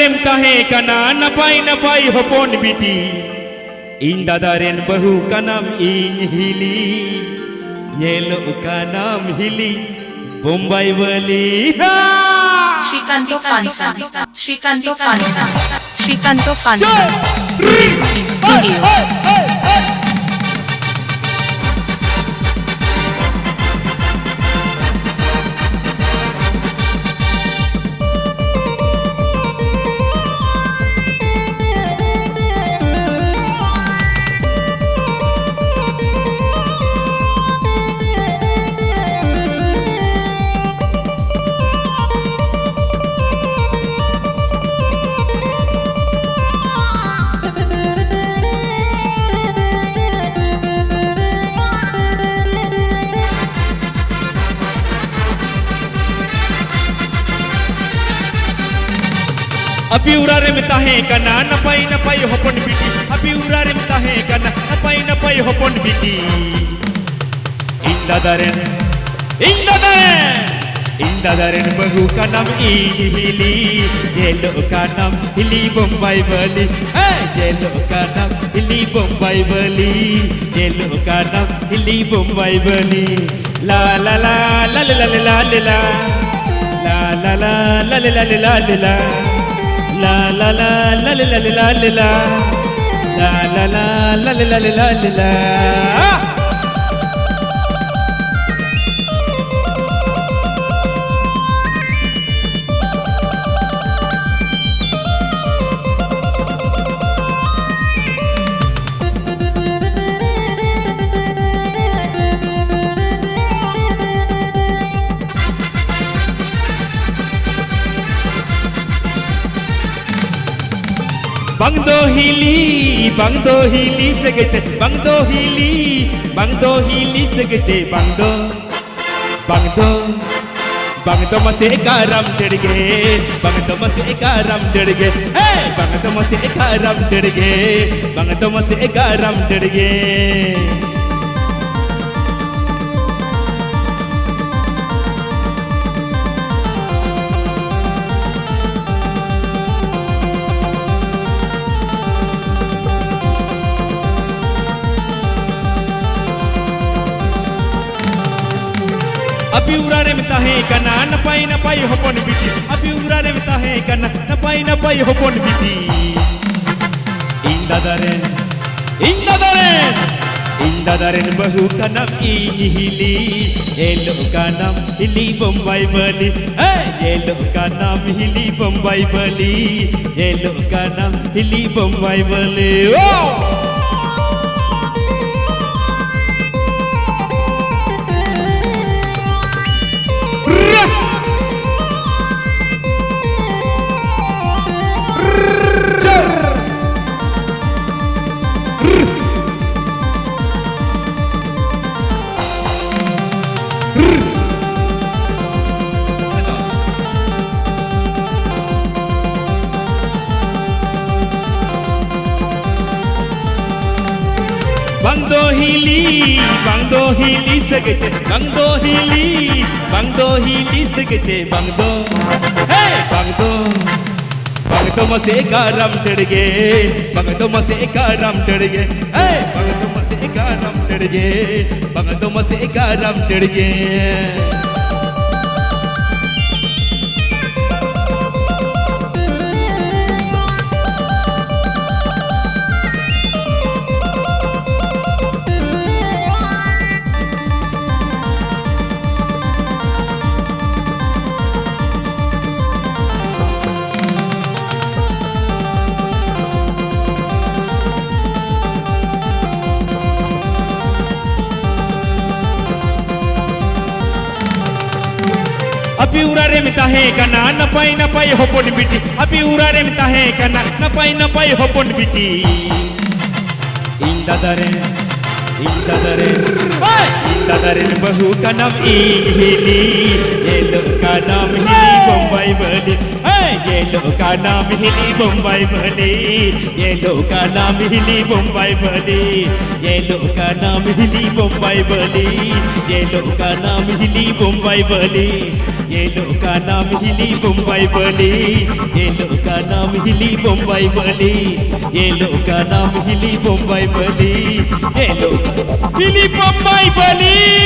RAM ताहे कना नपाई नपाई होपोन बिटी इन दादा रेन बहु का नाम इन हिली नेलो का नाम हिली बोम्बाई वाली Srikanto Fansa Studio अभी उरारे में ताहे कना नपाई नपाई होपन बिटी अभी उरारे में ताहे कना नपाई नपाई होपन बिटी इन दादारेन बहु का नाम इन हिली येलो का नाम हिली बोम्बाई वाली येलो का नाम हिली बोम्बाई वाली येलो का नाम हिली बोम्बाई वाली ला ला ला ला ला ला ला ला ला ला ला ला ला ला ला ला La la la la la la la la la la la la la la la la la Bangdo hili segete bangdo hili segete bangdo masih karam derge bangdo masih karam derge hey bangdo masih karam derge bangdo masih karam derge अभी उरारे में ताहे कना नपाई नपाई होपन बिटी अभी उरारे में ताहे कना नपाई नपाई होपन बिटी इन दादारेन बहु का नाम इन हिली येलो का नाम हिली बोम्बाई वाली येलो का नाम हिली बोम्बाई वाली येलो का नाम हिली बोम्बाई वाली Bangdo hili segete bangdo hili segete bangdo hey bangdo masih karam derge bangdo masih karam derge hey bangdo masih karam derge bangdo masih karam derge अभी उरारे में ताहे कना नपाई नपाई होपन बिटी अभी उरारे में ताहे कना नपाई नपाई होपन बिटी इन दादारेन बहु का नाम इन हिली येलो का नाम हिली बोम्बाई वाली येलो का नाम हिली बोम्बाई वाली येलो का नाम हिली बोम्बाई वाली येलो का नाम हिली बोम्बाई वाली येलो का नाम हिली बोम्बाई वाली येलो का नाम हिली बोम्बाई वाली येलो का नाम हिली बम्बई बली, ये लोग का नाम हिली बम्बई बली, ये लोग हिली बम्बई बली।